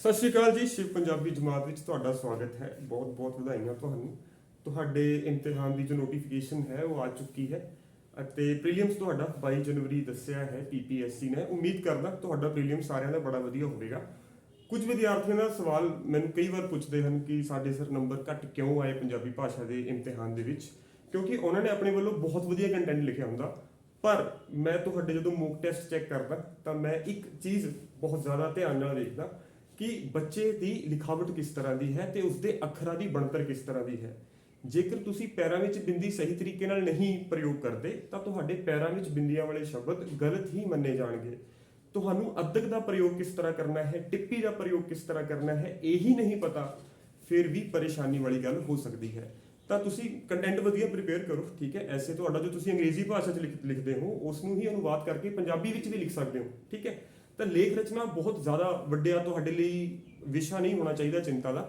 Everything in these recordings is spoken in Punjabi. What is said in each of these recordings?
ਸਤਿ ਸ਼੍ਰੀ ਅਕਾਲ ਜੀ। ਸ਼ਿਵ ਪੰਜਾਬੀ ਜਮਾਤ ਵਿੱਚ ਤੁਹਾਡਾ ਸਵਾਗਤ ਹੈ। ਬਹੁਤ ਬਹੁਤ ਵਧਾਈਆਂ ਤੁਹਾਨੂੰ। ਤੁਹਾਡੇ ਇਮਤਿਹਾਨ ਦੀ ਜੋ ਨੋਟੀਫਿਕੇਸ਼ਨ ਹੈ ਉਹ ਆ ਚੁੱਕੀ ਹੈ ਅਤੇ ਪ੍ਰੀਲੀਮਸ ਤੁਹਾਡਾ 22 ਜਨਵਰੀ ਦੱਸਿਆ ਹੈ ਪੀਪੀਐਸਸੀ ਨੇ। ਉਮੀਦ ਕਰਦਾ ਤੁਹਾਡਾ ਪ੍ਰੀਲੀਮ ਸਾਰਿਆਂ ਦਾ ਬੜਾ ਵਧੀਆ ਹੋਵੇਗਾ। ਕੁਝ ਵਿਦਿਆਰਥੀਆਂ ਦਾ ਸਵਾਲ ਮੈਨੂੰ ਕਈ ਵਾਰ ਪੁੱਛਦੇ ਹਨ ਕਿ ਸਾਡੇ ਸਰ ਨੰਬਰ ਘੱਟ ਕਿਉਂ ਆਏ ਪੰਜਾਬੀ ਭਾਸ਼ਾ ਦੇ ਇਮਤਿਹਾਨ ਦੇ ਵਿੱਚ, ਕਿਉਂਕਿ ਉਹਨਾਂ ਨੇ ਆਪਣੇ ਵੱਲੋਂ ਬਹੁਤ ਵਧੀਆ ਕੰਟੈਂਟ ਲਿਖਿਆ ਹੁੰਦਾ। ਪਰ ਮੈਂ ਤੁਹਾਡੇ ਜਦੋਂ ਮੌਕ ਟੈਸਟ ਚੈੱਕ ਕਰਦਾ ਤਾਂ ਮੈਂ ਇੱਕ ਚੀਜ਼ ਬਹੁਤ ਜ਼ਿਆਦਾ ਧਿਆਨ ਨਾਲ ਦੇਖਦਾ ਕਿ ਬੱਚੇ ਦੀ ਲਿਖਾਵਟ ਕਿਸ ਤਰ੍ਹਾਂ ਦੀ ਹੈ ਤੇ ਉਸਦੇ ਅੱਖਰਾਂ ਦੀ ਬਣਤਰ ਕਿਸ ਤਰ੍ਹਾਂ ਦੀ ਹੈ। ਜੇਕਰ ਤੁਸੀਂ ਪੈਰਾਂ ਵਿੱਚ ਬਿੰਦੀ ਸਹੀ ਤਰੀਕੇ ਨਾਲ ਨਹੀਂ ਪ੍ਰਯੋਗ ਕਰਦੇ ਤਾਂ ਤੁਹਾਡੇ ਪੈਰਾਂ ਵਿੱਚ ਬਿੰਦੀਆਂ ਵਾਲੇ ਸ਼ਬਦ ਗਲਤ ਹੀ ਮੰਨੇ ਜਾਣਗੇ। ਤੁਹਾਨੂੰ ਅੱਧਕ ਦਾ ਪ੍ਰਯੋਗ ਕਿਸ ਤਰ੍ਹਾਂ ਕਰਨਾ ਹੈ, ਟਿੱਪੀ ਦਾ ਪ੍ਰਯੋਗ ਕਿਸ ਤਰ੍ਹਾਂ ਕਰਨਾ ਹੈ, ਇਹੀ ਨਹੀਂ ਪਤਾ, ਫਿਰ ਵੀ ਪਰੇਸ਼ਾਨੀ ਵਾਲੀ ਗੱਲ ਹੋ ਸਕਦੀ ਹੈ। ਤਾਂ ਤੁਸੀਂ ਕੰਟੈਂਟ ਵਧੀਆ ਪ੍ਰਿਪੇਅਰ ਕਰੋ, ਠੀਕ ਹੈ। ਐਸੇ ਤੁਹਾਡਾ ਜੋ ਤੁਸੀਂ ਅੰਗਰੇਜ਼ੀ ਭਾਸ਼ਾ 'ਚ ਲਿਖਦੇ ਹੋ ਉਸ ਨੂੰ ਹੀ ਅਨੁਵਾਦ ਕਰਕੇ ਪੰਜਾਬੀ ਵਿੱਚ ਵੀ ਲਿਖ ਸਕਦੇ ਹੋ, ਠੀਕ ਹੈ। ਤਾਂ ਲੇਖ ਰਚਨਾ ਬਹੁਤ ਜ਼ਿਆਦਾ ਵੱਡਿਆ ਤੁਹਾਡੇ ਲਈ ਵਿਸ਼ਾ ਨਹੀਂ ਹੋਣਾ ਚਾਹੀਦਾ ਚਿੰਤਾ ਦਾ,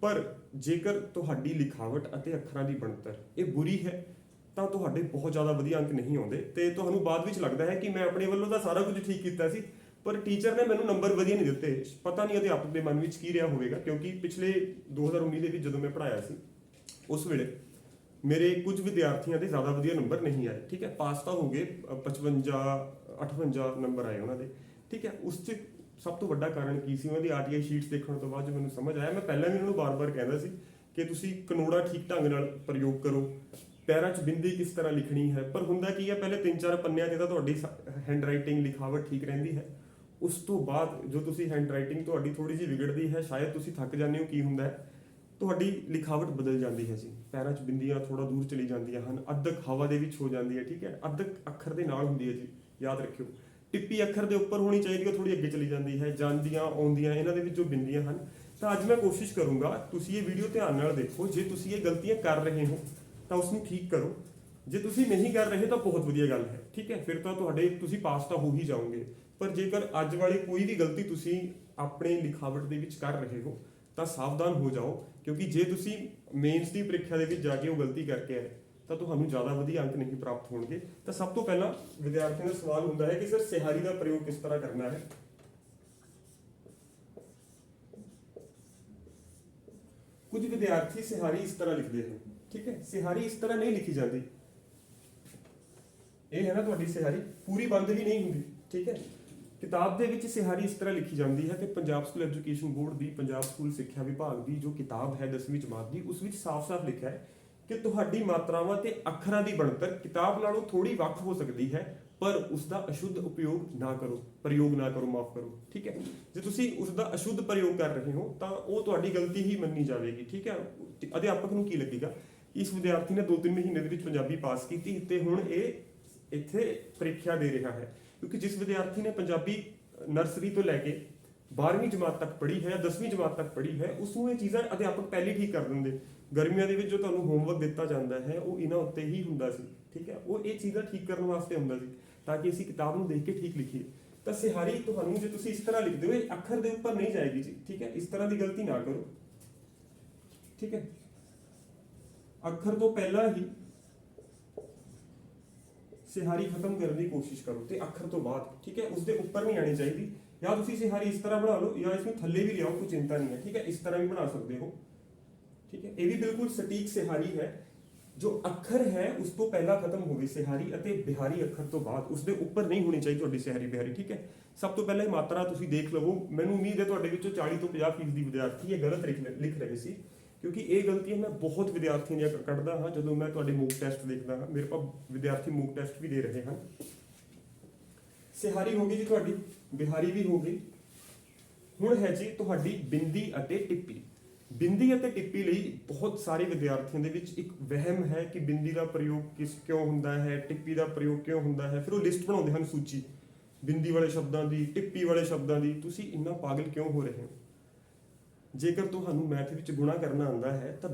ਪਰ ਜੇਕਰ ਤੁਹਾਡੀ ਲਿਖਾਵਟ ਅਤੇ ਅੱਖਰਾਂ ਦੀ ਬਣਤਰ ਇਹ ਬੁਰੀ ਹੈ ਤਾਂ ਤੁਹਾਡੇ ਬਹੁਤ ਜ਼ਿਆਦਾ ਵਧੀਆ ਅੰਕ ਨਹੀਂ ਆਉਂਦੇ ਤੇ ਤੁਹਾਨੂੰ ਬਾਅਦ ਵਿੱਚ ਲੱਗਦਾ ਹੈ ਕਿ ਮੈਂ ਆਪਣੇ ਵੱਲੋਂ ਤਾਂ ਸਾਰਾ ਕੁਝ ਠੀਕ ਕੀਤਾ ਸੀ ਪਰ ਟੀਚਰ ਨੇ ਮੈਨੂੰ ਨੰਬਰ ਵਧੀਆ ਨਹੀਂ ਦਿੱਤੇ। ਪਤਾ ਨਹੀਂ ਅਧਿਆਪਕ ਦੇ ਮਨ ਵਿੱਚ ਕੀ ਰਿਹਾ ਹੋਵੇਗਾ, ਕਿਉਂਕਿ ਪਿਛਲੇ 2019 ਦੇ ਵਿੱਚ ਜਦੋਂ ਮੈਂ ਪੜ੍ਹਾਇਆ ਸੀ ਉਸ ਵੇਲੇ ਮੇਰੇ ਕੁਝ ਵਿਦਿਆਰਥੀਆਂ ਦੇ ਜ਼ਿਆਦਾ ਵਧੀਆ ਨੰਬਰ ਨਹੀਂ ਆਏ, ਠੀਕ ਹੈ। ਪਾਸ ਤਾਂ ਹੋ ਗਏ, 55 58 ਨੰਬਰ ਆਏ ਉਹਨਾਂ ਦੇ, ਠੀਕ ਹੈ। ਉਸ 'ਚ ਸਭ ਤੋਂ ਵੱਡਾ ਕਾਰਨ ਕੀ ਸੀ? ਉਹਨਾਂ ਦੀ ਆਰਟੀਆਈ ਸ਼ੀਟਸ ਦੇਖਣ ਤੋਂ ਬਾਅਦ ਜੋ ਮੈਨੂੰ ਸਮਝ ਆਇਆ, ਮੈਂ ਪਹਿਲਾਂ ਵੀ ਉਹਨਾਂ ਨੂੰ ਬਾਰ-ਬਾਰ ਕਹਿੰਦਾ ਸੀ ਕਿ ਤੁਸੀਂ ਕਨੋੜਾ ਠੀਕ ਢੰਗ ਨਾਲ ਪ੍ਰਯੋਗ ਕਰੋ, ਪੈਰਾਂ 'ਚ ਬਿੰਦੀ ਕਿਸ ਤਰ੍ਹਾਂ ਲਿਖਣੀ ਹੈ। ਪਰ ਹੁੰਦਾ ਕੀ ਹੈ, ਪਹਿਲੇ 3-4 ਪੰਨਿਆਂ 'ਤੇ ਤਾਂ ਤੁਹਾਡੀ ਹੈਂਡ ਰਾਈਟਿੰਗ ਲਿਖਾਵਟ ਠੀਕ ਰਹਿੰਦੀ ਹੈ। ਉਸ ਤੋਂ ਬਾਅਦ ਜੋ ਤੁਸੀਂ ਹੈਂਡ ਰਾਈਟਿੰਗ ਤੁਹਾਡੀ ਥੋੜੀ ਜਿਹੀ ਵਿਗੜਦੀ ਹੈ, ਸ਼ਾਇਦ ਤੁਸੀਂ ਥੱਕ ਜਾਂਦੇ ਹੋ, ਕੀ ਹੁੰਦਾ ਹੈ ਤੁਹਾਡੀ ਲਿਖਾਵਟ ਬਦਲ ਜਾਂਦੀ ਹੈ ਜੀ। ਪੈਰਾਂ 'ਚ ਬਿੰਦੀਆਂ ਥੋੜਾ ਦੂਰ ਚਲੀ ਜਾਂਦੀਆਂ ਹਨ, ਅੱਧਕ ਹਵਾ ਦੇ ਵਿੱਚ ਹੋ ਜਾਂਦੀ ਹੈ, ਠੀਕ ਹੈ। ਅੱਧਕ ਅੱਖਰ ਦੇ ਨਾਲ ਹੁੰਦੀ ਹੈ ਜੀ, ਯਾਦ ਰੱਖਿਓ। ਟਿੱਪੀ ਅੱਖਰ ਦੇ ਉੱਪਰ ਹੋਣੀ ਚਾਹੀਦੀ ਹੈ, ਥੋੜੀ ਅੱਗੇ ਚਲੀ ਜਾਂਦੀ ਹੈ। ਜਾਂਦੀਆਂ ਆਉਂਦੀਆਂ ਇਹਨਾਂ ਦੇ ਵਿੱਚ ਜੋ ਬਿੰਦੀਆਂ ਹਨ। ਤਾਂ ਅੱਜ ਮੈਂ ਕੋਸ਼ਿਸ਼ ਕਰੂੰਗਾ, ਤੁਸੀਂ ਇਹ ਵੀਡੀਓ ਧਿਆਨ ਨਾਲ ਦੇਖੋ। ਜੇ ਤੁਸੀਂ ਇਹ ਗਲਤੀਆਂ ਕਰ ਰਹੇ ਹੋ ਤਾਂ ਉਸ ਨੂੰ ਠੀਕ ਕਰੋ, ਜੇ ਤੁਸੀਂ ਨਹੀਂ ਕਰ ਰਹੇ ਤਾਂ ਬਹੁਤ ਵਧੀਆ ਗੱਲ ਹੈ, ਠੀਕ ਹੈ। ਫਿਰ ਤਾਂ ਤੁਸੀਂ ਪਾਸ ਤਾਂ ਹੋ ਹੀ ਜਾਓਗੇ। ਪਰ ਜੇਕਰ ਅੱਜ ਵਾਲੀ ਕੋਈ ਵੀ ਗਲਤੀ ਤੁਸੀਂ ਆਪਣੇ ਲਿਖਾਵਟ ਦੇ ਵਿੱਚ ਕਰ ਰਹੇ ਹੋ ਤਾਂ ਸਾਵਧਾਨ ਹੋ ਜਾਓ, ਕਿਉਂਕਿ ਜੇ ਤੁਸੀਂ ਮੇਨਸ ਦੀ ਪ੍ਰੀਖਿਆ ਦੇ ਵਿੱਚ ਜਾ ਕੇ ਉਹ ਗਲਤੀ ਕਰਕੇ ਆਏ ਤਾਂ ਤੁਹਾਨੂੰ ਜ਼ਿਆਦਾ ਵਧੀਆ ਅੰਕ ਨਹੀਂ ਪ੍ਰਾਪਤ ਹੋਣਗੇ। ਤਾਂ ਸਭ ਤੋਂ ਪਹਿਲਾਂ ਵਿਦਿਆਰਥੀਆਂ ਦਾ ਸਵਾਲ ਹੁੰਦਾ ਹੈ ਕਿ ਸਰ ਸਿਹਾਰੀ ਦਾ ਪ੍ਰਯੋਗ ਕਿਸ ਤਰ੍ਹਾਂ ਕਰਨਾ ਹੈ। ਕੁਝ ਵਿਦਿਆਰਥੀ ਸਿਹਾਰੀ ਇਸ ਤਰ੍ਹਾਂ ਲਿਖਦੇ ਹਨ, ਠੀਕ ਹੈ। ਸਿਹਾਰੀ ਇਸ ਤਰ੍ਹਾਂ ਨਹੀਂ ਲਿਖੀ ਜਾਂਦੀ। ਇਹ ਹੈ ਨਾ ਤੁਹਾਡੀ ਸਿਹਾਰੀ, ਪੂਰੀ ਬੰਦ ਵੀ ਨਹੀਂ ਹੁੰਦੀ, ਠੀਕ ਹੈ। ਕਿਤਾਬ ਦੇ ਵਿੱਚ ਸਿਹਾਰੀ ਇਸ ਤਰ੍ਹਾਂ ਲਿਖੀ ਜਾਂਦੀ ਹੈ ਤੇ ਪੰਜਾਬ ਸਕੂਲ ਐਜੂਕੇਸ਼ਨ ਬੋਰਡ ਦੀ, ਪੰਜਾਬ ਸਕੂਲ ਸਿੱਖਿਆ ਵਿਭਾਗ ਦੀ ਜੋ ਕਿਤਾਬ ਹੈ 10ਵੀਂ ਜਮਾਤ ਦੀ, ਉਸ ਵਿੱਚ ਸਾਫ਼-ਸਾਫ਼ ਲਿਖਿਆ ਹੈ ਕਿ ਤੁਹਾਡੀ ਮਾਤਰਾਵਾਂ ਤੇ ਅੱਖਰਾਂ ਦੀ ਬਣਤਰ ਕਿਤਾਬ ਨਾਲੋਂ ਥੋੜੀ ਵੱਖ ਹੋ ਸਕਦੀ ਹੈ, ਪਰ ਉਸ ਦਾ ਅਸ਼ੁੱਧ ਉਪਯੋਗ ਨਾ ਕਰੋ, ਪ੍ਰਯੋਗ ਨਾ ਕਰੋ, ਮਾਫ ਕਰੋ, ਠੀਕ ਹੈ। ਜੇ ਤੁਸੀਂ ਉਸ ਦਾ ਅਸ਼ੁੱਧ ਪ੍ਰਯੋਗ ਕਰ ਰਹੇ ਹੋ ਤਾਂ ਉਹ ਤੁਹਾਡੀ ਗਲਤੀ ਹੀ ਮੰਨੀ ਜਾਵੇਗੀ, ਠੀਕ ਹੈ। ਅਧਿਆਪਕ ਨੂੰ ਕੀ ਲੱਗੇਗਾ, ਇਸ ਵਿਦਿਆਰਥੀ ਨੇ 2-3 ਮਹੀਨੇ ਦੇ ਵਿੱਚ ਪੰਜਾਬੀ ਪਾਸ ਕੀਤੀ ਤੇ ਹੁਣ ਇਹ ਇੱਥੇ ਪ੍ਰੀਖਿਆ ਦੇ ਰਿਹਾ ਹੈ। ਕਿਉਂਕਿ ਜਿਸ ਵਿਦਿਆਰਥੀ ਨੇ ਪੰਜਾਬੀ ਨਰਸਰੀ ਤੋਂ ਲੈ ਕੇ 12ਵੀਂ ਜਮਾਤ ਤੱਕ ਪੜ੍ਹੀ ਹੈ, 10ਵੀਂ ਜਮਾਤ ਤੱਕ ਪੜ੍ਹੀ ਹੈ, ਉਸ ਨੂੰ ਇਹ ਚੀਜ਼ਾਂ ਅਧਿਆਪਕ ਪਹਿਲੇ ਠੀਕ ਕਰ ਦਿੰਦੇ। ਗਰਮੀਆਂ ਦੇ ਵਿੱਚ ਜੋ ਤੁਹਾਨੂੰ ਹੋਮਵਰਕ ਦਿੱਤਾ ਜਾਂਦਾ ਹੈ ਉਹ ਇਹਨਾਂ ਉੱਤੇ ਹੀ ਹੁੰਦਾ ਸੀ, ਠੀਕ ਹੈ। ਉਹ ਇਹ ਚੀਜ਼ਾਂ ਠੀਕ ਕਰਨ ਵਾਸਤੇ ਹੁੰਦਾ ਸੀ ਤਾਂ ਕਿ ਅਸੀਂ ਕਿਤਾਬ ਨੂੰ ਦੇਖ ਕੇ ਠੀਕ ਲਿਖੀਏ। ਤਾਂ ਸਿਹਾਰੀ ਤੁਹਾਨੂੰ ਜੇ ਤੁਸੀਂ ਇਸ ਤਰ੍ਹਾਂ ਲਿਖਦੇ ਹੋ, ਇਹ ਅੱਖਰ ਦੇ ਉੱਪਰ ਨਹੀਂ ਜਾਏਗੀ ਜੀ, ਠੀਕ ਹੈ। ਇਸ ਤਰ੍ਹਾਂ ਦੀ ਗਲਤੀ ਨਾ ਕਰੋ, ਠੀਕ ਹੈ। ਅੱਖਰ ਤੋਂ ਪਹਿਲਾਂ ਹੀ ਸਿਹਾਰੀ ਖਤਮ ਕਰਨ ਦੀ ਕੋਸ਼ਿਸ਼ ਕਰੋ ਤੇ ਅੱਖਰ ਤੋਂ ਬਾਅਦ, ਠੀਕ ਹੈ। ਉਸਦੇ ਉੱਪਰ ਨਹੀਂ ਆਣੀ ਚਾਹੀਦੀ। ਜਾਂ ਤੁਸੀਂ ਸਿਹਾਰੀ ਇਸ ਤਰ੍ਹਾਂ ਬਣਾ ਲਓ ਜਾਂ ਇਸ ਨੂੰ ਥੱਲੇ ਵੀ ਲਿਆਓ, ਕੋਈ ਚਿੰਤਾ ਨਹੀਂ ਹੈ, ਠੀਕ ਹੈ। ਇਸ ਤਰ੍ਹਾਂ ਵੀ ਬਣਾ ਸਕਦੇ ਹੋ, ਠੀਕ ਹੈ। ਇਹ ਵੀ ਬਿਲਕੁਲ ਸਟੀਕ ਸਿਹਾਰੀ ਹੈ। ਜੋ ਅੱਖਰ ਹੈ ਉਸ ਤੋਂ ਪਹਿਲਾਂ ਖਤਮ ਹੋਵੇ ਸਿਹਾਰੀ, ਅਤੇ ਬਿਹਾਰੀ ਅੱਖਰ ਤੋਂ ਬਾਅਦ ਉਸਦੇ ਉੱਪਰ ਨਹੀਂ ਹੋਣੀ ਚਾਹੀਦੀ ਤੁਹਾਡੀ ਸਿਹਾਰੀ ਬਿਹਾਰੀ, ਠੀਕ ਹੈ। ਸਭ ਤੋਂ ਪਹਿਲਾਂ ਇਹ ਮਾਤਰਾ ਤੁਸੀਂ ਦੇਖ ਲਵੋ। ਮੈਨੂੰ ਉਮੀਦ ਹੈ ਤੁਹਾਡੇ ਵਿੱਚੋਂ 40 ਤੋਂ 50% ਦੀ ਵਿਦਿਆਰਥੀ ਇਹ ਗਲਤ ਲਿਖ ਰਹੇ ਸੀ, ਕਿਉਂਕਿ ਇਹ ਗਲਤੀਆਂ ਮੈਂ ਬਹੁਤ ਵਿਦਿਆਰਥੀਆਂ ਦੀਆਂ ਕੱਢਦਾ ਹਾਂ ਜਦੋਂ ਮੈਂ ਤੁਹਾਡੇ ਮੌਕ ਟੈਸਟ ਦੇਖਦਾ ਹਾਂ। ਮੇਰੇ ਕੋਲ ਵਿਦਿਆਰਥੀ ਮੌਕ ਟੈਸਟ ਵੀ ਦੇ ਰਹੇ ਹਨ। ਸਿਹਾਰੀ ਹੋ ਗਈ ਜੀ ਤੁਹਾਡੀ, ਬਿਹਾਰੀ ਵੀ ਹੋ ਗਈ। ਹੁਣ ਹੈ ਜੀ ਤੁਹਾਡੀ ਬਿੰਦੀ ਅਤੇ ਟਿੱਪੀ। ਬਿੰਦੀ ਅਤੇ ਟਿੱਪੀ ਲਈ ਬਹੁਤ ਸਾਰੇ ਵਿਦਿਆਰਥੀਆਂ ਦੇ ਵਿੱਚ ਇੱਕ ਵਹਿਮ ਹੈ ਕਿ ਬਿੰਦੀ ਦਾ ਪ੍ਰਯੋਗ ਕਿਉਂ ਹੁੰਦਾ ਹੈ, ਟਿੱਪੀ ਦਾ ਪ੍ਰਯੋਗ ਕਿਉਂ ਹੁੰਦਾ ਹੈ। ਫਿਰ ਉਹ ਲਿਸਟ ਬਣਾਉਂਦੇ ਹਨ, ਸੂਚੀ, ਬਿੰਦੀ ਵਾਲੇ ਸ਼ਬਦਾਂ ਦੀ, ਟਿੱਪੀ ਵਾਲੇ ਸ਼ਬਦਾਂ ਦੀ। ਤੁਸੀਂ ਇੰਨਾ ਪਾਗਲ ਕਿਉਂ ਹੋ ਰਹੇ ਹੋ? ਜੇਕਰ ਤੁਹਾਨੂੰ ਮੈਥ ਵਿੱਚ ਗੁਣਾ ਕਰਨਾ ਆਉਂਦਾ ਹੈ ਤਾਂ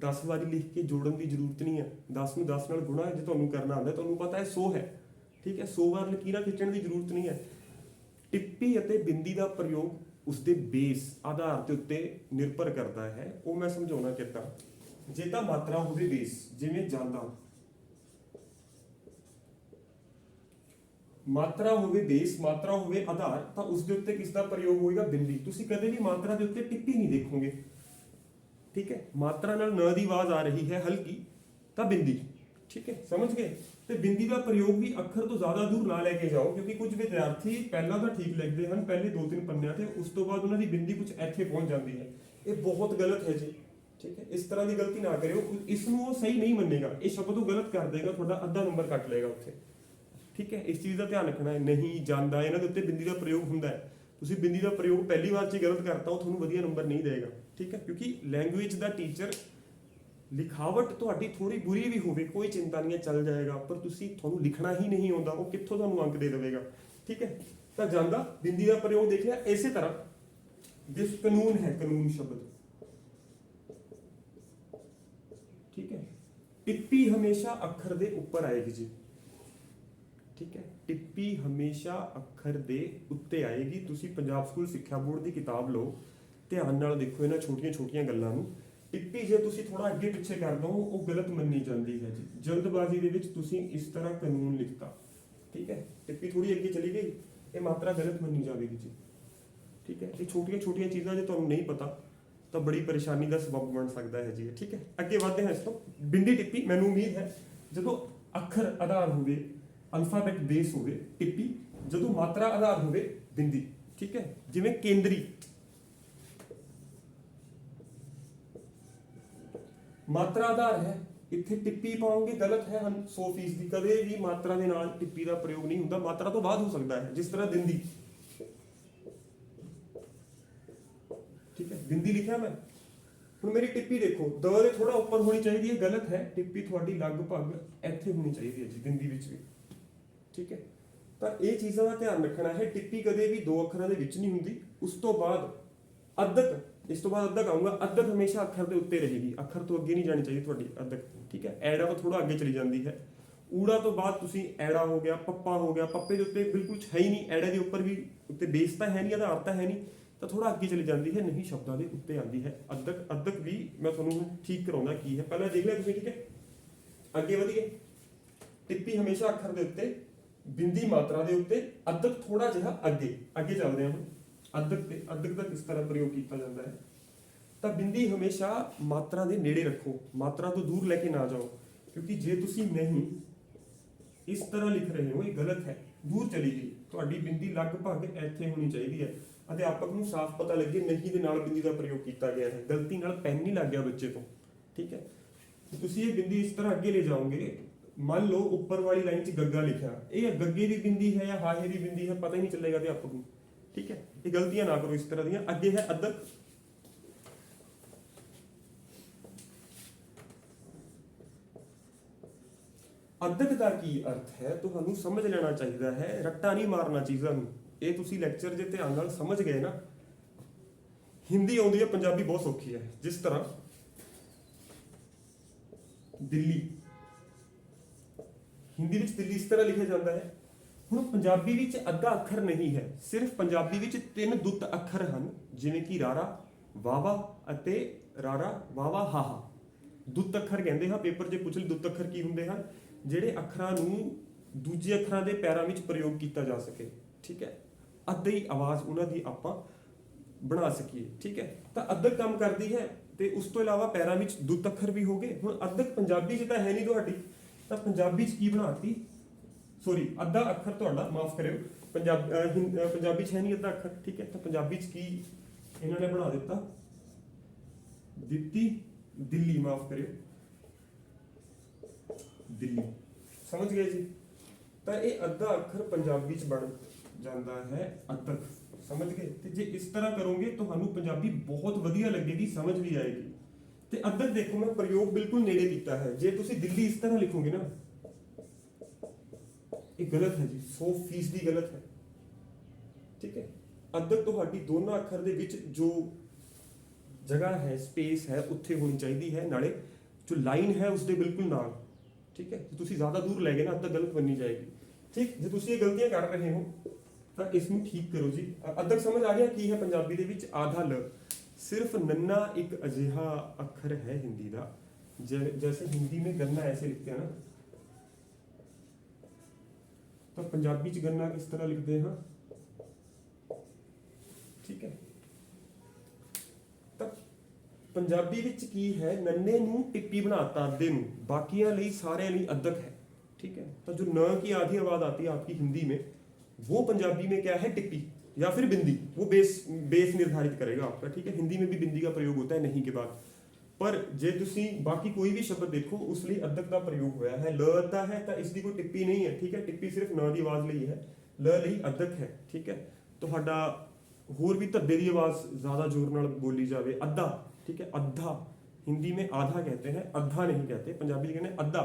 10 ਵਾਰੀ ਲਿਖ ਕੇ ਜੋੜਨ ਦੀ ਜ਼ਰੂਰਤ ਨਹੀਂ ਹੈ। 10 ਨੂੰ 10 ਨਾਲ ਗੁਣਾ ਜੇ ਤੁਹਾਨੂੰ ਕਰਨਾ ਆਉਂਦਾ, ਤੁਹਾਨੂੰ ਪਤਾ ਹੈ 100 ਹੈ, ਠੀਕ ਹੈ। 100 ਵਾਰ ਲਕੀਰਾਂ ਖਿੱਚਣ ਦੀ ਜ਼ਰੂਰਤ ਨਹੀਂ ਹੈ। ਟਿੱਪੀ ਅਤੇ ਬਿੰਦੀ ਦਾ ਪ੍ਰਯੋਗ ਉਸਦੇ ਬੇਸ ਆਧਾਰ ਦੇ ਉੱਤੇ ਨਿਰਭਰ ਕਰਦਾ ਹੈ। ਉਹ ਮੈਂ ਸਮਝਾਉਣਾ ਕਿੱਦਾਂ। ਜੇ ਤਾਂ ਮਾਤਰਾ ਹੋਵੇ ਬੇਸ, ਜਿਵੇਂ ਜਾਂਦਾ, ਮਾਤਰਾ ਹੋਵੇ ਬੇਸ, ਮਾਤਰਾ ਹੋਵੇ ਆਧਾਰ, ਤਾਂ ਉਸ ਦੇ ਉੱਤੇ ਕਿਸ ਦਾ ਪ੍ਰਯੋਗ ਹੋਏਗਾ? ਬਿੰਦੀ। ਤੁਸੀਂ ਕਦੇ ਵੀ ਮਾਤਰਾ ਦੇ ਉੱਤੇ ਟਿੱਪੀ ਨਹੀਂ ਦੇਖੋਗੇ, ਠੀਕ ਹੈ। ਮਾਤਰਾ ਨਾਲ ਨ ਦੀ ਆਵਾਜ਼ ਆ ਰਹੀ ਹੈ ਹਲਕੀ, ਤਾਂ ਬਿੰਦੀ, ਠੀਕ ਹੈ, ਸਮਝ ਗਏ। ਤੇ ਬਿੰਦੀ ਦਾ ਪ੍ਰਯੋਗ ਵੀ ਅੱਖਰ ਤੋਂ ਜ਼ਿਆਦਾ ਦੂਰ ਨਾ ਲੈ ਕੇ ਜਾਓ, ਕਿਉਂਕਿ ਕੁਝ ਵਿਦਿਆਰਥੀ ਪਹਿਲਾਂ ਤਾਂ ਠੀਕ ਲਿਖਦੇ ਹਨ ਪਹਿਲੇ 2-3 ਪੰਨਿਆਂ ਤੇ, ਉਸ ਤੋਂ ਬਾਅਦ ਉਹਨਾਂ ਦੀ ਬਿੰਦੀ ਕੁਝ ਇੱਥੇ ਪਹੁੰਚ ਜਾਂਦੀ ਹੈ। ਇਹ ਬਹੁਤ ਗਲਤ ਹੈ ਜੀ, ਠੀਕ ਹੈ। ਇਸ ਤਰ੍ਹਾਂ ਦੀ ਗਲਤੀ ਨਾ ਕਰਿਓ, ਇਸ ਨੂੰ ਉਹ ਸਹੀ ਨਹੀਂ ਮੰਨੇਗਾ, ਇਹ ਸ਼ਬਦ ਉਹ ਗਲਤ ਕਰ ਦੇਗਾ, ਤੁਹਾਡਾ ਅੱਧਾ ਨੰਬਰ ਕੱਟ ਲਏਗਾ ਉੱਥੇ, ਠੀਕ ਹੈ। ਇਸ ਚੀਜ਼ ਦਾ ਧਿਆਨ ਰੱਖਣਾ ਹੈ। ਨਹੀਂ ਜਾਂਦਾ, ਇਹਨਾਂ ਦੇ ਉੱਤੇ ਬਿੰਦੀ ਦਾ ਪ੍ਰਯੋਗ ਹੁੰਦਾ ਹੈ। ਤੁਸੀਂ ਬਿੰਦੀ ਦਾ ਪ੍ਰਯੋਗ ਪਹਿਲੀ ਵਾਰ 'ਚ ਹੀ ਗਲਤ ਕਰਤਾ, ਉਹ ਤੁਹਾਨੂੰ ਵਧੀਆ ਨੰਬਰ ਨਹੀਂ ਦੇਗਾ, ਠੀਕ ਹੈ। ਕਿਉਂਕਿ ਲੈਂਗੁਏਜ ਦਾ ਟੀਚਰ, ਲਿਖਾਵਟ ਤੁਹਾਡੀ ਥੋੜੀ ਬੁਰੀ ਵੀ ਹੋਵੇ ਕੋਈ ਚਿੰਤਾ ਨਹੀਂ ਹੈ, ਚੱਲ ਜਾਏਗਾ, ਪਰ ਤੁਹਾਨੂੰ ਲਿਖਣਾ ਹੀ ਨਹੀਂ ਆਉਂਦਾ, ਉਹ ਕਿੱਥੋਂ ਤੁਹਾਨੂੰ ਅੰਕ ਦੇ ਦੇਵੇਗਾ, ਠੀਕ ਹੈ। ਤਾਂ ਜਾਂਦਾ ਬਿੰਦੀ ਦਾ ਪ੍ਰਯੋਗ ਦੇਖ ਲਿਆ। ਇਸੇ ਤਰ੍ਹਾਂ ਜਿਸ ਕਾਨੂੰਨ ਹੈ, ਕਾਨੂੰਨ ਸ਼ਬਦ, ਠੀਕ ਹੈ। ਟਿੱਪੀ ਹਮੇਸ਼ਾ ਅੱਖਰ ਦੇ ਉੱਪਰ ਆਏਗੀ ਜੀ, ਠੀਕ ਹੈ। ਟਿੱਪੀ ਹਮੇਸ਼ਾ ਅੱਖਰ ਦੇ ਉੱਤੇ ਆਏਗੀ। ਤੁਸੀਂ ਪੰਜਾਬ ਸਕੂਲ ਸਿੱਖਿਆ ਬੋਰਡ ਦੀ ਕਿਤਾਬ ਲਓ, ਧਿਆਨ ਨਾਲ ਦੇਖੋ ਇਹਨਾਂ ਛੋਟੀਆਂ-ਛੋਟੀਆਂ ਗੱਲਾਂ ਨੂੰ। ਟਿੱਪੀ ਜੇ ਤੁਸੀਂ ਥੋੜਾ ਅੱਗੇ ਪਿੱਛੇ ਕਰ ਦੋ, ਉਹ ਗਲਤ ਮੰਨੀ ਜਾਂਦੀ ਹੈ ਜੀ। ਜਲਦਬਾਜ਼ੀ ਦੇ ਵਿੱਚ ਤੁਸੀਂ ਇਸ ਤਰ੍ਹਾਂ ਕਾਨੂੰਨ ਲਿਖਤਾ, ਠੀਕ ਹੈ, ਟਿੱਪੀ ਥੋੜੀ ਅੱਗੇ ਚਲੀ ਗਈ, ਇਹ ਮਾਤਰਾ ਗਲਤ ਮੰਨੀ ਜਾਵੇਗੀ ਜੀ, ਠੀਕ ਹੈ। ਇਹ ਛੋਟੀਆਂ ਚੀਜ਼ਾਂ ਜੇ ਤੁਹਾਨੂੰ ਨਹੀਂ ਪਤਾ ਤਾਂ ਬੜੀ ਪਰੇਸ਼ਾਨੀ ਦਾ ਸਬਬ ਬਣ ਸਕਦਾ ਹੈ ਜੀ, ਠੀਕ ਹੈ। ਅੱਗੇ ਵਧਦੇ ਹਾਂ ਇਸ ਤੋਂ। ਬਿੰਦੀ ਟਿੱਪੀ, ਮੈਨੂੰ ਉਮੀਦ ਹੈ ਜਦੋਂ ਅੱਖਰ ਆਧਾਰ ਹੋਵੇ, ਅਲਫਾਬੈਟ ਬੇਸ ਹੋਵੇ ਟਿੱਪੀ, ਜਦੋਂ ਮਾਤਰਾ ਆਧਾਰ ਹੋਵੇ ਬਿੰਦੀ, ਠੀਕ ਹੈ। ਜਿਵੇਂ ਕੇਂਦਰੀ, ਮਾਤਰਾ ਆਧਾਰ ਹੈ, ਇੱਥੇ ਟਿੱਪੀ ਪਾਉਂਗੇ ਗਲਤ ਹੈ 100%। ਕਦੇ ਵੀ ਮਾਤਰਾ ਦੇ ਨਾਲ ਟਿੱਪੀ ਦਾ ਪ੍ਰਯੋਗ ਨਹੀਂ ਹੁੰਦਾ, ਮਾਤਰਾ ਤੋਂ ਬਾਅਦ ਹੋ ਸਕਦਾ ਹੈ, ਜਿਸ ਤਰ੍ਹਾਂ ਦਿੰਦੀ, ਠੀਕ ਹੈ। ਦਿੰਦੀ ਲਿਖਿਆ ਮੈਂ, ਹੁਣ ਮੇਰੀ ਟਿੱਪੀ ਦੇਖੋ, ਦ ਦੇ ਥੋੜਾ ਉੱਪਰ ਹੋਣੀ ਚਾਹੀਦੀ ਹੈ, ਗਲਤ ਹੈ। ਟਿੱਪੀ ਤੁਹਾਡੀ ਲਗਭਗ ਇੱਥੇ ਹੋਣੀ ਚਾਹੀਦੀ ਹੈ ਜੀ, ਦਿੰਦੀ ਵਿੱਚ ਵੀ, ਠੀਕ ਹੈ। ਤਾਂ ਇਹ ਚੀਜ਼ਾਂ ਦਾ ਧਿਆਨ ਰੱਖਣਾ ਹੈ। ਟਿੱਪੀ ਕਦੇ ਵੀ 2 ਅੱਖਰਾਂ ਦੇ ਵਿੱਚ ਨਹੀਂ ਹੁੰਦੀ। ਉਸ ਤੋਂ ਬਾਅਦ ਅੱਧਕ, ਇਸ ਤੋਂ ਬਾਅਦ ਅੱਧਕ ਆਊਗਾ, ਅੱਧਕ ਹਮੇਸ਼ਾ ਅੱਖਰ ਦੇ ਉੱਤੇ ਰਹੇਗੀ, ਅੱਖਰ ਤੋਂ ਅੱਗੇ ਨਹੀਂ ਜਾਣੀ ਚਾਹੀਦੀ ਤੁਹਾਡੀ ਅੱਧਕ, ਠੀਕ ਹੈ। ਐੜਾ ਤੋਂ ਥੋੜਾ ਅੱਗੇ ਚਲੀ ਜਾਂਦੀ ਹੈ। ਊੜਾ ਤੋਂ ਬਾਅਦ ਤੁਸੀਂ ਐੜਾ ਹੋ ਗਿਆ, ਪੱਪਾ ਹੋ ਗਿਆ, ਪੱਪੇ ਦੇ ਉੱਤੇ ਬਿਲਕੁਲ ਹੈ ਹੀ ਨਹੀਂ, ਐੜੇ ਦੇ ਉੱਪਰ ਵੀ ਉੱਤੇ ਬੇਸ ਤਾਂ ਹੈ ਨਹੀਂ, ਆਧਾਰ ਤਾਂ ਹੈ ਨਹੀਂ, ਤਾਂ ਥੋੜਾ ਅੱਗੇ ਚਲੀ ਜਾਂਦੀ ਹੈ, ਨਹੀਂ ਸ਼ਬਦਾਂ ਦੇ ਉੱਤੇ ਆਉਂਦੀ ਹੈ ਅੱਧਕ। ਅੱਧਕ ਵੀ ਮੈਂ ਤੁਹਾਨੂੰ ਠੀਕ ਕਰਾਉਂਦਾ ਕੀ ਹੈ, ਪਹਿਲਾਂ ਦੇਖ ਲਿਆ ਤੁਸੀਂ, ਠੀਕ ਹੈ। ਅੱਗੇ ਵਧੀਏ। ਟਿੱਪੀ ਹਮੇਸ਼ਾ ਅੱਖਰ ਦੇ ਉੱਤੇ, ਬਿੰਦੀ ਮਾਤਰਾ ਦੇ ਉੱਤੇ, ਅੱਧਕ ਥੋੜਾ ਜਿਹਾ ਅੱਗੇ ਚੱਲਦੇ ਹਾਂ ਹੁਣ। ਅੱਧਕ ਦਾ ਕਿਸ ਤਰ੍ਹਾਂ ਪ੍ਰਯੋਗ ਕੀਤਾ ਜਾਂਦਾ ਹੈ? ਤਾਂ ਬਿੰਦੀ ਹਮੇਸ਼ਾ ਮਾਤਰਾ ਦੇ ਨੇੜੇ ਰੱਖੋ, ਮਾਤਰਾ ਤੋਂ ਦੂਰ ਲੈ ਕੇ ਨਾ ਜਾਓ, ਕਿਉਂਕਿ ਜੇ ਤੁਸੀਂ ਨਹੀਂ ਇਸ ਤਰ੍ਹਾਂ ਲਿਖ ਰਹੇ ਹੋ, ਇਹ ਗਲਤ ਹੈ, ਦੂਰ ਚਲੀ ਗਈ। ਤੁਹਾਡੀ ਬਿੰਦੀ ਲਗਭਗ ਇੱਥੇ ਹੋਣੀ ਚਾਹੀਦੀ ਹੈ। ਅਧਿਆਪਕ ਨੂੰ ਸਾਫ਼ ਪਤਾ ਲੱਗੇ ਨਹੀਂ ਦੇ ਨਾਲ ਬਿੰਦੀ ਦਾ ਪ੍ਰਯੋਗ ਕੀਤਾ ਗਿਆ ਹੈ, ਗਲਤੀ ਨਾਲ ਪੈਨ ਨਹੀਂ ਲੱਗ ਗਿਆ ਬੱਚੇ ਤੋਂ, ਠੀਕ ਹੈ। ਤੁਸੀਂ ਇਹ ਬਿੰਦੀ ਇਸ ਤਰ੍ਹਾਂ ਅੱਗੇ ਲੈ ਜਾਓਗੇ, ਮੰਨ ਲਓ ਉੱਪਰ ਵਾਲੀ ਲਾਈਨ 'ਚ ਗੱਗਾ ਲਿਖਿਆ, ਇਹ ਗੱਗੇ ਦੀ ਬਿੰਦੀ ਹੈ ਜਾਂ ਹਾਹੇ ਦੀ ਬਿੰਦੀ ਹੈ, ਪਤਾ ਹੀ ਨਹੀਂ ਚੱਲੇਗਾ ਅਧਿਆਪਕ ਨੂੰ, ਠੀਕ ਹੈ। ਇਹ ਗਲਤੀਆਂ ਨਾ ਕਰੋ ਇਸ ਤਰ੍ਹਾਂ ਦੀਆਂ। ਅੱਗੇ ਹੈ ਅੱਧਕ, ਅੱਧਕ ਦਾ ਕੀ ਅਰਥ ਹੈ ਤੁਹਾਨੂੰ ਸਮਝ ਲੈਣਾ ਚਾਹੀਦਾ ਹੈ, ਰੱਟਾ ਨਹੀਂ ਮਾਰਨਾ ਚੀਜ਼ਾਂ ਨੂੰ। ਇਹ ਤੁਸੀਂ ਲੈਕਚਰ ਜੇ ਧਿਆਨ ਨਾਲ ਸਮਝ ਗਏ ਨਾ, ਹਿੰਦੀ ਆਉਂਦੀ ਹੈ, ਪੰਜਾਬੀ ਬਹੁਤ ਸੌਖੀ ਹੈ। ਜਿਸ ਤਰ੍ਹਾਂ ਦਿੱਲੀ, ਹਿੰਦੀ ਵਿੱਚ ਦਿੱਲੀ ਇਸ ਤਰ੍ਹਾਂ ਲਿਖਿਆ ਜਾਂਦਾ ਹੈ। ਹੁਣ ਪੰਜਾਬੀ ਵਿੱਚ ਅੱਧਾ ਅੱਖਰ ਨਹੀਂ ਹੈ, ਸਿਰਫ ਪੰਜਾਬੀ ਵਿੱਚ 3 ਦੁੱਤ ਅੱਖਰ ਹਨ, ਜਿਵੇਂ ਕਿ ਰਾਰਾ, ਵਾਵਾ ਅਤੇ ਰਾਰਾ, ਵਾਵਾ, ਹਾਹਾ। ਦੁੱਤ ਅੱਖਰ ਕਹਿੰਦੇ ਹਾਂ। ਪੇਪਰ 'ਚ ਪੁੱਛ ਲਈ ਦੁੱਤ ਅੱਖਰ ਕੀ ਹੁੰਦੇ ਹਨ? ਜਿਹੜੇ ਅੱਖਰਾਂ ਨੂੰ ਦੂਜੇ ਅੱਖਰਾਂ ਦੇ ਪੈਰਾਂ ਵਿੱਚ ਪ੍ਰਯੋਗ ਕੀਤਾ ਜਾ ਸਕੇ, ਠੀਕ ਹੈ। ਅੱਧੀ ਆਵਾਜ਼ ਉਹਨਾਂ ਦੀ ਆਪਾਂ ਬਣਾ ਸਕੀਏ, ਠੀਕ ਹੈ। ਤਾਂ ਅੱਧਕ ਕੰਮ ਕਰਦੀ ਹੈ, ਤੇ ਉਸ ਤੋਂ ਇਲਾਵਾ ਪੈਰਾਂ ਵਿੱਚ ਦੁੱਤ ਅੱਖਰ ਵੀ ਹੋ ਗਏ। ਹੁਣ ਅੱਧਕ ਪੰਜਾਬੀ 'ਚ ਤਾਂ ਹੈ ਨਹੀਂ ਤੁਹਾਡੀ, ਤਾਂ ਪੰਜਾਬੀ 'ਚ ਕੀ ਬਣਾਤੀ? ਸੋਰੀ, ਅੱਧਾ ਅੱਖਰ ਤੁਹਾਡਾ, ਮਾਫ ਕਰਿਓ, ਪੰਜਾਬੀ 'ਚ ਹੈ ਨਹੀਂ ਅੱਧਾ ਅੱਖਰ, ਠੀਕ ਹੈ। ਤਾਂ ਪੰਜਾਬੀ 'ਚ ਕੀ ਇਹਨਾਂ ਨੇ ਬਣਾ ਦਿੱਤਾ? ਦਿੱਲੀ, ਮਾਫ ਕਰਿਓ, ਦਿੱਲੀ, ਸਮਝ ਗਏ ਜੀ। ਤਾਂ ਇਹ ਅੱਧਾ ਅੱਖਰ ਪੰਜਾਬੀ 'ਚ ਬਣ ਜਾਂਦਾ ਹੈ ਅੱਧਕ, ਸਮਝ ਗਏ। ਤੇ ਜੇ ਇਸ ਤਰ੍ਹਾਂ ਕਰੋਗੇ ਤੁਹਾਨੂੰ ਪੰਜਾਬੀ ਬਹੁਤ ਵਧੀਆ ਲੱਗੇਗੀ, ਸਮਝ ਵੀ ਆਏਗੀ। ਤੇ ਅੱਧਕ ਦੇਖੋ, ਮੈਂ ਪ੍ਰਯੋਗ ਬਿਲਕੁਲ ਨੇੜੇ ਕੀਤਾ ਹੈ। ਜੇ ਤੁਸੀਂ ਦਿੱਲੀ ਇਸ ਤਰ੍ਹਾਂ ਲਿਖੋਗੇ ਨਾ, ਇਹ ਗਲਤ ਹੈ ਜੀ, 100% ਗਲਤ ਹੈ, ਠੀਕ ਹੈ। ਅੱਧਕ ਤੁਹਾਡੀ ਦੋਨਾਂ ਅੱਖਰ ਦੇ ਵਿੱਚ ਜੋ ਜਗ੍ਹਾ ਹੈ, ਸਪੇਸ ਹੈ, ਉੱਥੇ ਹੋਣੀ ਚਾਹੀਦੀ ਹੈ, ਨਾਲੇ ਜੋ ਲਾਈਨ ਹੈ ਉਸਦੇ ਬਿਲਕੁਲ ਨਾਲ, ਠੀਕ ਹੈ। ਜੇ ਤੁਸੀਂ ਜ਼ਿਆਦਾ ਦੂਰ ਲੈ ਗਏ ਨਾ, ਅੱਧਕ ਗਲਤ ਬਣੀ ਜਾਏਗੀ, ਠੀਕ। ਜੇ ਤੁਸੀਂ ਇਹ ਗਲਤੀਆਂ ਕਰ ਰਹੇ ਹੋ ਤਾਂ ਇਸ ਨੂੰ ਠੀਕ ਕਰੋ ਜੀ। ਅੱਧਕ ਸਮਝ ਆ ਗਿਆ ਕੀ ਹੈ ਪੰਜਾਬੀ ਦੇ ਵਿੱਚ? ਆਧਾ ਲ, ਸਿਰਫ ਨੰਨਾ ਇੱਕ ਅਜਿਹਾ ਅੱਖਰ ਹੈ ਹਿੰਦੀ ਦਾ, जैसे हिंदी में गन्ना ऐसे लिखते हैं ना, ਤਾਂ ਪੰਜਾਬੀ ਚ ਗੰਨਾ ਕਿਸ ਤਰ੍ਹਾਂ ਲਿਖਦੇ ਹਾਂ, ਠੀਕ ਹੈ। ਤਾਂ ਪੰਜਾਬੀ ਵਿੱਚ ਕੀ ਹੈ, ਨੰਨੇ ਨੂੰ ਟਿੱਪੀ बनाता ਅੱਧੇ ਨੂੰ, ਬਾਕੀਆਂ ਲਈ ਸਾਰਿਆਂ ਲਈ अद्धक है, ठीक है। तो जो न की आधी आवाज आती है आपकी हिंदी में, वो पंजाबी में क्या है, टिप्पी या फिर बिंदी, वो बेस निर्धारित करेगा आपका, ठीक है। हिंदी में भी बिंदी का प्रयोग होता है नहीं के बाद, पर जे तुसी बाकी कोई भी शब्द देखो उस लिए अद्धक का प्रयोग होया है। ल आता है तो इसकी कोई टिप्पी नहीं है, ठीक है, टिप्पी सिर्फ न की आवाज ਲਈ है, ल ਲਈ अद्धक है, ठीक है। ਤੁਹਾਡਾ ਹੋਰ भी ਧੱਦੇ ਦੀ आवाज ज्यादा जोर ਨਾਲ बोली जावे, अद्धा, ठीक है, अद्धा, हिंदी में आधा कहते हैं, अद्धा नहीं कहते, पंजाबी कहते हैं अद्धा।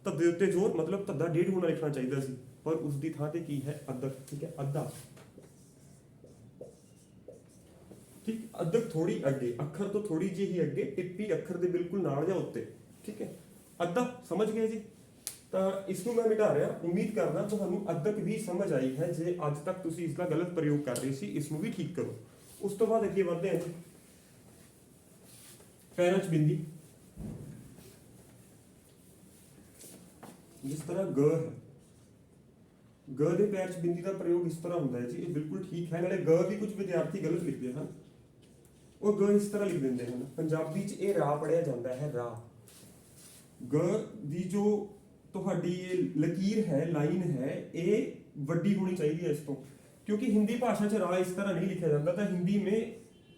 ਧੱਦੇ ਉੱਤੇ ਜ਼ੋਰ, ਮਤਲਬ ਧੱਦਾ ਡੇਢ ਗੁਣਾ ਲਿਖਣਾ ਚਾਹੀਦਾ ਸੀ, ਪਰ ਉਸ ਦੀ ਥਾਂ ਤੇ ਕੀ ਹੈ, ਅਧਕ, ਠੀਕ ਹੈ, ਅੱਧਾ, ਠੀਕ। ਅਧਕ ਥੋੜੀ ਅੱਗੇ, ਅੱਖਰ ਤੋਂ ਥੋੜੀ ਜਿਹੀ ਅੱਗੇ, ਟਿੱਪੀ ਅੱਖਰ ਦੇ ਬਿਲਕੁਲ ਨਾਲ ਜਾਂ ਉੱਤੇ, ਠੀਕ ਹੈ, ਅੱਧਾ। ਸਮਝ ਗਏ ਜੀ। ਤਾਂ ਇਸ ਨੂੰ ਮੈਂ ਮਿਟਾ ਰਿਹਾ, ਉਮੀਦ ਕਰਦਾ ਤੁਹਾਨੂੰ ਅਧਕ ਵੀ ਸਮਝ ਆਈ ਹੈ। ਜੇ ਅੱਜ ਤੱਕ ਤੁਸੀਂ ਇਸ ਦਾ ਗਲਤ ਪ੍ਰਯੋਗ ਕਰ ਰਹੇ ਸੀ, ਇਸ ਨੂੰ ਵੀ ਠੀਕ ਕਰੋ। ਉਸ ਤੋਂ ਬਾਅਦ ਅੱਗੇ ਵਧਦੇ ਹਾਂ ਜੀ। ਪੈਰਾਂ 'ਚ ਬਿੰਦੀ, ਜਿਸ ਤਰ੍ਹਾਂ ਗ ਹੈ, ਗ ਦੇ ਪੈਰ 'ਚ ਬਿੰਦੀ ਦਾ ਪ੍ਰਯੋਗ ਇਸ ਤਰ੍ਹਾਂ ਹੁੰਦਾ ਹੈ ਜੀ, ਇਹ ਬਿਲਕੁਲ ਠੀਕ ਹੈ। ਨਾਲੇ ਗ ਵੀ ਕੁਝ ਵਿਦਿਆਰਥੀ ਗਲਤ ਲਿਖਦੇ ਹਨ, ਉਹ ਗ ਇਸ ਤਰ੍ਹਾਂ ਲਿਖ ਦਿੰਦੇ ਹਨ। ਪੰਜਾਬੀ 'ਚ ਇਹ ਰਾ ਪੜਿਆ ਜਾਂਦਾ ਹੈ, ਰਾ। ਗ ਦੀ ਜੋ ਤੁਹਾਡੀ ਇਹ ਲਕੀਰ ਹੈ, ਲਾਈਨ ਹੈ, ਇਹ ਵੱਡੀ ਹੋਣੀ ਚਾਹੀਦੀ ਹੈ ਇਸ ਤੋਂ, क्योंकि हिंदी भाषा च रा इस तरह नहीं लिखा जाता, तो हिंदी में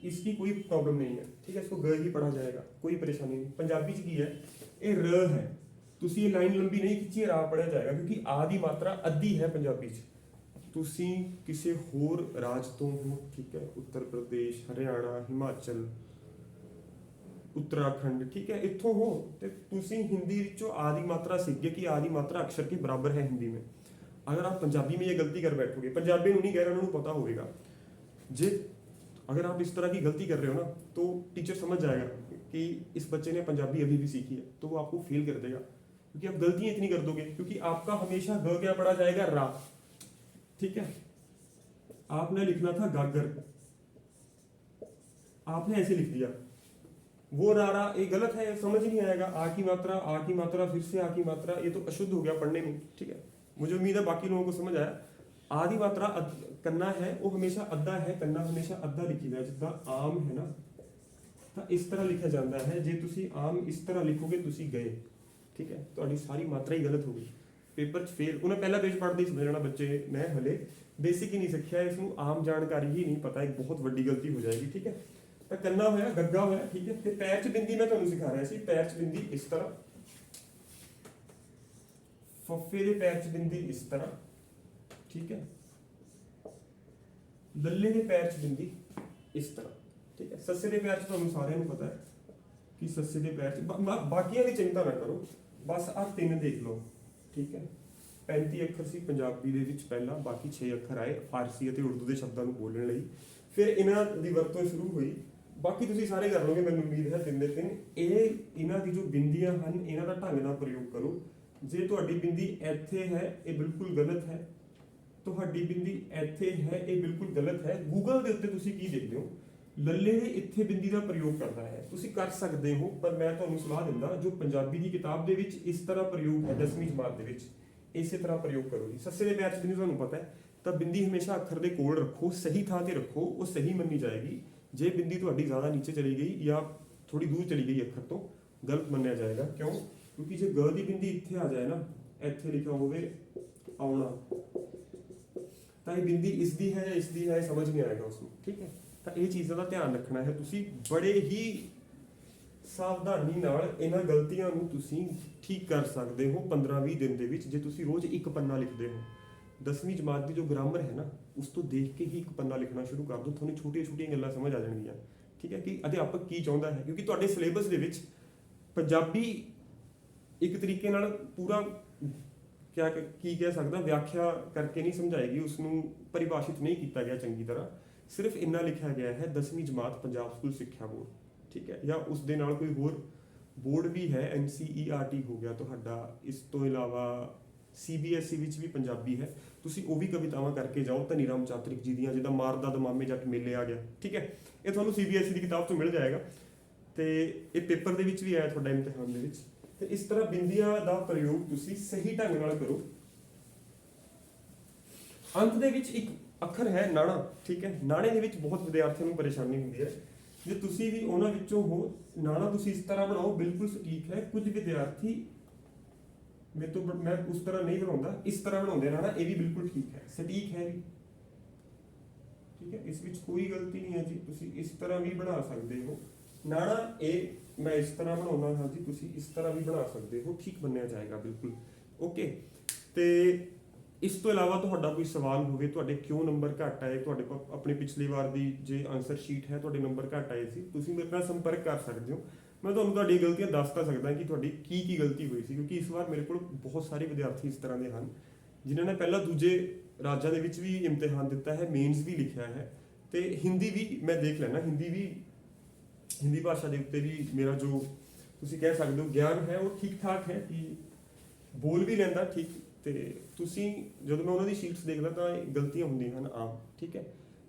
इसकी कोई प्रॉब्लम नहीं है, ठीक है, इसको ग ही पढ़ा जाएगा, कोई परेशानी नहीं। पंजाबी च की है, ये र है, तुसी ये लाइन लंबी नहीं खिंची, रा पढ़िया जाएगा, क्योंकि आ दी मात्रा अद्धी है पंजाबी च। तुसी किसी होर राज तो हो, ठीक है, उत्तर प्रदेश, हरियाणा, हिमाचल, उत्तराखंड, ठीक है, इत्थों हो, तो तुसी हिंदी विचों आ दी मात्रा सीख गए कि आ दी मात्रा अक्षर के बराबर है हिंदी में। अगर आप पंजाबी में ये गलती कर बैठोगे, पंजाबी नहीं कह रहा, उन्होंने पता होगा, जे अगर आप इस तरह की गलती कर रहे हो ना, तो टीचर समझ जाएगा कि इस बच्चे ने पंजाबी अभी भी सीखी है, तो वो आपको फेल कर देगा, क्योंकि आप गलतियां इतनी कर दोगे। क्योंकि आपका हमेशा ग क्या पढ़ा जाएगा, रा, ठीक है। आपने लिखना था गागर, आपने ऐसे लिख दिया, वो रा, ये गलत है, समझ नहीं आएगा। आ की मात्रा फिर से आ की मात्रा, ये तो अशुद्ध हो गया पढ़ने में, ठीक है। मुझे उम्मीद है बाकी लोगों को समझ आया। आधी मात्रा कन्ना है, वो हमेशा अद्धा है, कन्ना हमेशा अद्धा लिखी है, जिदा आम है ना, तो इस तरह लिखा जाता है। जे तुसी आम इस तरह लिखोगे, तुसी गए, ठीक है, तो सारी मात्रा ही गलत होगी, पेपर च फेल। उन्हें पहला पेज पढ़ते ही समझ लेना बच्चे ने हले बेसिक ही नहीं सीखा, इसमें आम जानकारी ही नहीं पता, एक बहुत वड्डी गलती हो जाएगी, ठीक है। तो कन्ना होया, गग्गा होया, ठीक है। फिर पैर च बिंदी मैं तुहानूं सिखा रहा सी, पैर च बिंदी इस तरह, फफे दे पैर च बिंदी इस तरह, ठीक है, लल्ले दे पैर च बिंदी इस तरह, ठीक है। सस्से दे पैर च तुहानूं सारिआं नूं पता है कि सस्से दे पैर च, बाकियां दी चिंता ना करो, बस आ तीन देख लो, ठीक है। 35 ਅੱਖਰ ਸੀ ਪੰਜਾਬੀ ਦੇ ਵਿੱਚ ਪਹਿਲਾਂ, ਬਾਕੀ 6 ਅੱਖਰ ਆਏ ਫਾਰਸੀ ਅਤੇ ਉਰਦੂ ਦੇ ਸ਼ਬਦਾਂ ਨੂੰ ਬੋਲਣ ਲਈ, ਫਿਰ ਇਹਨਾਂ ਦੀ ਵਰਤੋਂ ਸ਼ੁਰੂ ਹੋਈ। ਬਾਕੀ ਤੁਸੀਂ ਸਾਰੇ ਕਰ ਲਓਗੇ ਮੈਨੂੰ ਉਮੀਦ ਹੈ ਦਿਨ ਦੇ ਦਿਨ। ਇਹ ਇਹਨਾਂ ਦੀ ਜੋ ਬਿੰਦੀਆਂ ਹਨ, ਇਹਨਾਂ ਦਾ ਢੰਗ ਨਾਲ ਪ੍ਰਯੋਗ ਕਰੋ। ਜੇ ਤੁਹਾਡੀ ਬਿੰਦੀ ਇੱਥੇ ਹੈ, ਇਹ ਬਿਲਕੁਲ ਗਲਤ ਹੈ, ਤੁਹਾਡੀ ਬਿੰਦੀ ਇੱਥੇ ਹੈ, ਇਹ ਬਿਲਕੁਲ ਗਲਤ ਹੈ। ਗੂਗਲ ਦੇ ਉੱਤੇ ਤੁਸੀਂ ਕੀ ਦੇਖਦੇ ਹੋ, ਲੱਲੇ ਦੇ ਇੱਥੇ ਬਿੰਦੀ ਦਾ ਪ੍ਰਯੋਗ ਕਰਦਾ ਹੈ, ਤੁਸੀਂ ਕਰ ਸਕਦੇ ਹੋ, ਪਰ ਮੈਂ ਤੁਹਾਨੂੰ ਸਲਾਹ ਦਿੰਦਾ ਜੋ ਪੰਜਾਬੀ ਦੀ ਕਿਤਾਬ ਦੇ ਵਿੱਚ ਇਸ ਤਰ੍ਹਾਂ ਪ੍ਰਯੋਗ ਹੈ 10ਵੀਂ ਜਮਾਤ ਦੇ ਵਿੱਚ, ਇਸੇ ਤਰ੍ਹਾਂ ਪ੍ਰਯੋਗ ਕਰੋ ਜੀ। ਸੱਸੇ ਦੇ ਪੈਰ 'ਚ ਬਿੰਦੀ ਤੁਹਾਨੂੰ ਪਤਾ ਹੈ, ਤਾਂ ਬਿੰਦੀ ਹਮੇਸ਼ਾ ਅੱਖਰ ਦੇ ਕੋਲ ਰੱਖੋ, ਸਹੀ ਥਾਂ ਤੇ ਰੱਖੋ, ਉਹ ਸਹੀ ਮੰਨੀ ਜਾਏਗੀ। ਜੇ ਬਿੰਦੀ ਤੁਹਾਡੀ ਜ਼ਿਆਦਾ ਨੀਚੇ ਚਲੀ ਗਈ ਜਾਂ ਥੋੜੀ ਦੂਰ ਚਲੀ ਗਈ ਅੱਖਰ ਤੋਂ, ਗਲਤ ਮੰਨਿਆ ਜਾਏਗਾ। ਕਿਉਂ? ਕਿਉਂਕਿ ਜੇ ਗ ਦੀ ਬਿੰਦੀ ਇੱਥੇ ਆ ਜਾਏ ਨਾ, ਇੱਥੇ ਲਿਖਿਆ ਹੋਵੇ ਆਉਣਾ, ਤਾਂ ਇਹ ਬਿੰਦੀ ਇਸ ਦੀ ਹੈ ਜਾਂ ਇਸ ਦੀ ਹੈ, ਸਮਝ ਨਹੀਂ ਆਏਗਾ ਉਸਨੂੰ, ਠੀਕ ਹੈ। ਤਾਂ ਇਹ ਚੀਜ਼ਾਂ ਦਾ ਧਿਆਨ ਰੱਖਣਾ ਹੈ ਤੁਸੀਂ, ਬੜੇ ਹੀ ਸਾਵਧਾਨੀ ਨਾਲ ਇਹਨਾਂ ਗਲਤੀਆਂ ਨੂੰ ਤੁਸੀਂ ਠੀਕ ਕਰ ਸਕਦੇ ਹੋ 15-20 ਦਿਨ ਦੇ ਵਿੱਚ, ਜੇ ਤੁਸੀਂ ਰੋਜ਼ ਇੱਕ ਪੰਨਾ ਲਿਖਦੇ ਹੋ। 10ਵੀਂ ਜਮਾਤ ਦੀ ਜੋ ਗ੍ਰਾਮਰ ਹੈ ਨਾ, ਉਸ ਤੋਂ ਦੇਖ ਕੇ ਹੀ ਇੱਕ ਪੰਨਾ ਲਿਖਣਾ ਸ਼ੁਰੂ ਕਰ ਦਿਓ, ਤੁਹਾਨੂੰ ਛੋਟੀਆਂ-ਛੋਟੀਆਂ ਗੱਲਾਂ ਸਮਝ ਆ ਜਾਣਗੀਆਂ, ਠੀਕ ਹੈ, ਕਿ ਅਧਿਆਪਕ ਕੀ ਚਾਹੁੰਦਾ ਹੈ। ਕਿਉਂਕਿ ਤੁਹਾਡੇ ਸਿਲੇਬਸ ਦੇ ਵਿੱਚ ਪੰਜਾਬੀ ਇੱਕ ਤਰੀਕੇ ਨਾਲ ਪੂਰਾ ਕੀ ਕਹਿ ਸਕਦਾ, ਵਿਆਖਿਆ ਕਰਕੇ ਨਹੀਂ ਸਮਝਾਏਗੀ, ਉਸਨੂੰ ਪਰਿਭਾਸ਼ਿਤ ਨਹੀਂ ਕੀਤਾ ਗਿਆ ਚੰਗੀ ਤਰ੍ਹਾਂ। ਸਿਰਫ ਇੰਨਾ ਲਿਖਿਆ ਗਿਆ ਹੈ 10ਵੀਂ ਜਮਾਤ ਪੰਜਾਬ ਸਕੂਲ ਸਿੱਖਿਆ ਬੋਰਡ, ਠੀਕ ਹੈ, ਜਾਂ ਉਸ ਦੇ ਨਾਲ ਕੋਈ ਹੋਰ ਬੋਰਡ ਵੀ ਹੈ, NCERT ਹੋ ਗਿਆ ਤੁਹਾਡਾ। ਇਸ ਤੋਂ ਇਲਾਵਾ CBSE ਵਿੱਚ ਵੀ ਪੰਜਾਬੀ ਹੈ, ਤੁਸੀਂ ਉਹ ਵੀ ਕਵਿਤਾਵਾਂ ਕਰਕੇ ਜਾਓ ਧਨੀ ਰਾਮ ਚਾਤ੍ਰਿਕ ਜੀ ਦੀਆਂ, ਜਿੱਦਾਂ ਮਾਰਦਾ ਦਮਾਮੇ ਜੱਟ ਮੇਲੇ ਆ ਗਿਆ, ਠੀਕ ਹੈ। ਇਹ ਤੁਹਾਨੂੰ CBSE ਦੀ ਕਿਤਾਬ ਤੋਂ ਮਿਲ ਜਾਏਗਾ, ਤੇ ਇਹ ਪੇਪਰ ਦੇ ਵਿੱਚ ਵੀ ਆਇਆ ਤੁਹਾਡਾ ਇਮਤਿਹਾਨ ਦੇ ਵਿੱਚ। ਤੇ ਇਸ ਤਰ੍ਹਾਂ ਬਿੰਦੀਆਂ ਦਾ ਪ੍ਰਯੋਗ ਤੁਸੀਂ ਸਹੀ ਢੰਗ ਨਾਲ ਕਰੋ। ਅੰਤ ਦੇ ਵਿੱਚ ਇੱਕ ਅੱਖਰ ਹੈ ਨਾਣਾ, ਠੀਕ ਹੈ। ਨਾਣੇ ਦੇ ਵਿੱਚ ਬਹੁਤ ਵਿਦਿਆਰਥੀਆਂ ਨੂੰ ਪਰੇਸ਼ਾਨੀ ਹੁੰਦੀ ਹੈ। ਜੇ ਤੁਸੀਂ ਵੀ ਉਹਨਾਂ ਵਿੱਚੋਂ ਹੋ, ਨਾਣਾ ਤੁਸੀਂ ਇਸ ਤਰ੍ਹਾਂ ਬਣਾਓ, ਬਿਲਕੁਲ ਸਟੀਕ ਹੈ। ਕੁਝ ਵਿਦਿਆਰਥੀ ਮੈਂ ਉਸ ਤਰ੍ਹਾਂ ਨਹੀਂ ਬਣਾਉਂਦਾ, ਇਸ ਤਰ੍ਹਾਂ ਬਣਾਉਂਦੇ ਨਾਣਾ, ਇਹ ਵੀ ਬਿਲਕੁਲ ਠੀਕ ਹੈ, ਸਟੀਕ ਹੈ ਵੀ, ਠੀਕ ਹੈ। ਇਸ ਵਿੱਚ ਕੋਈ ਗਲਤੀ ਨਹੀਂ ਹੈ ਜੀ, ਤੁਸੀਂ ਇਸ ਤਰ੍ਹਾਂ ਵੀ ਬਣਾ ਸਕਦੇ ਹੋ ਨਾਣਾ। ਇਹ ਮੈਂ ਇਸ ਤਰ੍ਹਾਂ ਬਣਾਉਣਾ ਹਾਂ ਜੀ, ਤੁਸੀਂ ਇਸ ਤਰ੍ਹਾਂ ਵੀ ਬਣਾ ਸਕਦੇ ਹੋ, ਠੀਕ ਬਣਿਆ ਜਾਏਗਾ ਬਿਲਕੁਲ ਓਕੇ। ਤੇ ਇਸ ਤੋਂ ਇਲਾਵਾ ਤੁਹਾਡਾ ਕੋਈ ਸਵਾਲ ਹੋਵੇ, ਤੁਹਾਡੇ ਕਿਉਂ ਨੰਬਰ ਘੱਟ ਆਏ, ਤੁਹਾਡੇ ਆਪਣੀ ਪਿਛਲੀ ਵਾਰ ਦੀ ਜੇ ਆਨਸਰ ਸ਼ੀਟ ਹੈ, ਤੁਹਾਡੇ ਨੰਬਰ ਘੱਟ ਆਏ ਸੀ, ਤੁਸੀਂ ਮੇਰੇ ਨਾਲ ਸੰਪਰਕ ਕਰ ਸਕਦੇ ਹੋ। ਮੈਂ ਤੁਹਾਨੂੰ ਤੁਹਾਡੀਆਂ ਗਲਤੀਆਂ ਦੱਸ ਤਾਂ ਸਕਦਾ ਕਿ ਤੁਹਾਡੀ ਕੀ ਗਲਤੀ ਹੋਈ ਸੀ, ਕਿਉਂਕਿ ਇਸ ਵਾਰ ਮੇਰੇ ਕੋਲ ਬਹੁਤ ਸਾਰੇ ਵਿਦਿਆਰਥੀ ਇਸ ਤਰ੍ਹਾਂ ਦੇ ਹਨ ਜਿਨ੍ਹਾਂ ਨੇ ਪਹਿਲਾਂ ਦੂਜੇ ਰਾਜਾਂ ਦੇ ਵਿੱਚ ਵੀ ਇਮਤਿਹਾਨ ਦਿੱਤਾ ਹੈ, ਮੇਨਸ ਵੀ ਲਿਖਿਆ ਹੈ, ਤੇ ਹਿੰਦੀ ਵੀ ਮੈਂ ਦੇਖ ਲੈਣਾ। ਹਿੰਦੀ ਭਾਸ਼ਾ ਦੇ ਉੱਤੇ ਵੀ ਮੇਰਾ ਜੋ ਤੁਸੀਂ ਕਹਿ ਸਕਦੇ ਹੋ ਗਿਆਨ ਹੈ, ਉਹ ਠੀਕ ਠਾਕ ਹੈ, ਕਿ ਬੋਲ ਵੀ ਲੈਂਦਾ ਠੀਕ। ਤੇ ਤੁਸੀਂ ਜਦੋਂ ਮੈਂ ਉਹਨਾਂ ਦੀ शीट्स देखता तो गलतियां होती हैं आम, ठीक है।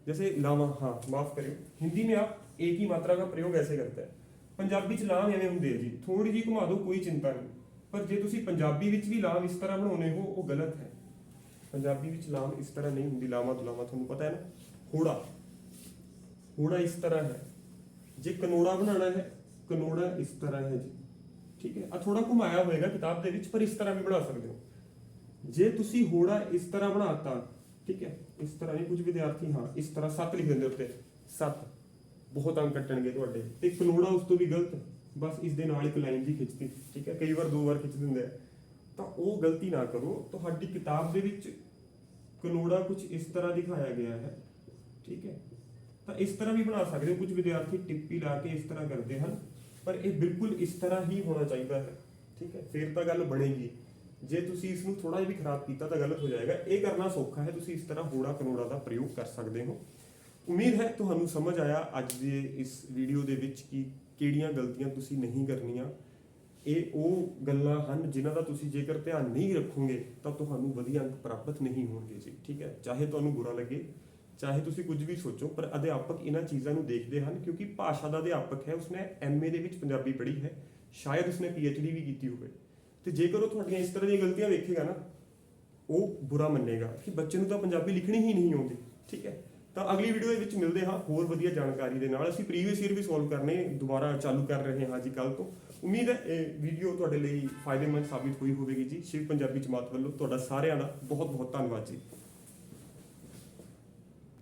जैसे लावा, हाँ माफ करियो, हिंदी में आप एक ही मात्रा का प्रयोग ऐसे करते हैं, पंजाबी च लाम एवें हुंदे जी, थोड़ी जी घुमा दो कोई चिंता नहीं। पर जे तुसी पंजाबी विच भी लाम इस तरह बनाउने हो, वो गलत है। पंजाबी विच लाम इस तरह नहीं हुंदी, लावा तो लावा तुहानूं पता है ना। होड़ा इस तरह है, जे कनोड़ा बनाना है, कनोड़ा इस तरह है जी, ठीक है। आ थोड़ा घुमाया होएगा किताब दे विच, पर इस तरह भी बना सकते हो। जे तुसी होड़ा इस तरह बनाता, ठीक है, इस तरह नहीं, कुछ विद्यार्थी हाँ इस तरह 7 लिख देंगे उत्ते, 7 बहुत अंक कट्टणगे तुहाडे। ते कनोड़ा उस तो भी गलत, बस इस दे नाल एक लाइन जी खिंचती, ठीक है, कई बार 2 बार खिंच दिंदे आ। तां वो गलती ना करो। तुहाडी किताब दे विच कनोड़ा कुछ इस तरह दिखाया गया है, ठीक है, तो इस तरह भी बना सकते हो। कुछ विद्यार्थी टिप्पी ला के इस तरह करते हैं, पर यह बिल्कुल इस तरह ही होना चाहिए है, ठीक है, फिर तो गल बनेगी। जे तुसी इसनूं थोड़ा जिहा भी खराब कीता तो गलत हो जाएगा। ये करना सौखा है, तुसी इस तरह होड़ा कनोड़ा का प्रयोग कर सकते हो। उम्मीद है तुहानूं समझ आया अज दे इस वीडियो दे विच कि किहड़ियां गलतियां तुसी नहीं करनियां। ये वो गल्लां हन जिन्हां दा तुसी जेकर ध्यान नहीं रखोगे तो तुहानूं वधिया अंक प्राप्त नहीं होणगे जी, ठीक है। चाहे तुहानूं बुरा लगे, चाहे तुसी कुछ भी सोचो, पर अध्यापक इन्हां चीज़ां नूं देखदे हन, क्योंकि भाषा दा अध्यापक है, उसने MA दे विच पंजाबी पढ़ी है, शायद उसने PhD भी की होवे। तो जेकर वो तुहाडियां इस तरह दी गलतियां वेखेगा ना, वो बुरा मन्नेगा कि बच्चे नूं तां पंजाबी लिखनी ही नहीं आउंदी, ठीक है। तो अगली वीडियो दे विच मिलदे हां होर वधिया जानकारी दे नाल। असीं प्रीवियस ईयर भी सॉल्व करने दोबारा चालू कर रहे हां जी कल तो। उम्मीद है ये वीडियो तुहाडे लई फायदेमंद साबित होई होवेगी जी। शिव पंजाबी जमात वल्लों तुहाडा सारिआं दा बहुत बहुत धन्नवाद जी।